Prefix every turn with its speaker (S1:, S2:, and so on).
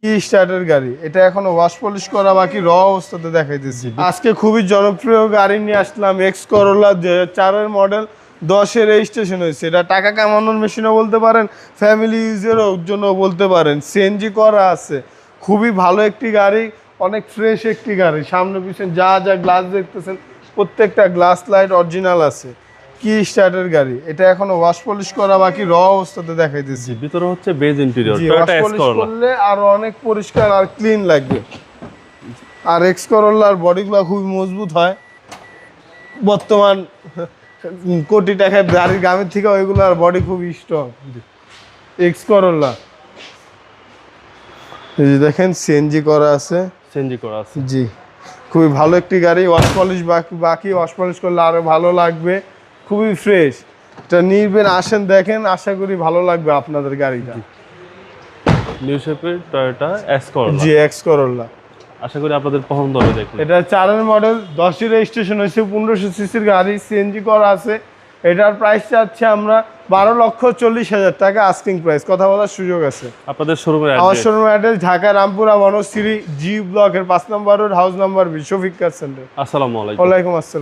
S1: কি স্টার্টের গাড়ি, এটা এখনো ওয়াশ পলিশ করা বাকি, র অবস্থাতে দেখাইতেছি। আজকে খুবই জনপ্রিয় গাড়ি নিয়ে আসলাম, এক্স করোলা 2004 মডেল, 10 রেজিস্ট্রেশন হয়েছে। এটা টাকা কামানোর মেশিনও বলতে পারেন, ফ্যামিলি ইউজের জন্য বলতে পারেন। সিএনজি করা আছে, খুবই ভালো একটি গাড়ি, অনেক ফ্রেশ একটি গাড়ি। সামনে পিছনে যা যা গ্লাস দেখতেছেন প্রত্যেকটা গ্লাস লাইট অরিজিনাল আছে। কি স্টার্টের গাড়ি, এটা এখনো ওয়াশ পলিশ করা বাকি, র অবস্থাতে দেখাইতেছি।
S2: ভিতরে হচ্ছে বেজ ইন্টেরিয়র,
S1: জি,
S2: টয়োটা
S1: ওয়াশ
S2: এক্স
S1: পলিশ
S2: করোলা।
S1: করলে আরো অনেক পরিষ্কার আর ক্লিন লাগবে। আর এক্স করোলার বডিগুলো খুবই মজবুত হয়। বর্তমান কোটি টাকার গাড়ির গামের থেকে ওইগুলোর বডি খুবই স্ট্রং। এক্স করোলা এই যে দেখেন সিএনজি করা আছে।
S2: সিএনজি করা আছে।
S1: জি, খুবই ভালো একটি গাড়ি। ওয়াশ পলিশ বাকি ওয়াশ পলিশ করলে আরো ভালো লাগবে, খুবই ফ্রেশ। এটা নিবেন, আসেন দেখেন, আশা করি ভালো লাগবে আপনাদের গাড়িটা।
S2: নিউ শেপের টয়োটা এক্স করোলা।
S1: জি, এক্স করোলা,
S2: আশা করি আপনাদের পছন্দ হবে। দেখুন
S1: এটা 4 মডেল, 10 রেজিস্ট্রেশন হয়েছে, 1500 সিসির গাড়ি, সিএনজি করা আছে। এটার প্রাইস চাচ্ছি আমরা 12,40,000 টাকা আস্কিং প্রাইস, কথা বলার সুযোগ আছে।
S2: আপনাদের শোরুমের
S1: আমার
S2: address.
S1: Showroom address Dhaka Rampura Banasree G ব্লকের 5 নম্বর road, house number 20, Shafiq car centre.
S2: আসসালামু আলাইকুম।
S1: ওয়ালাইকুম আসসালাম।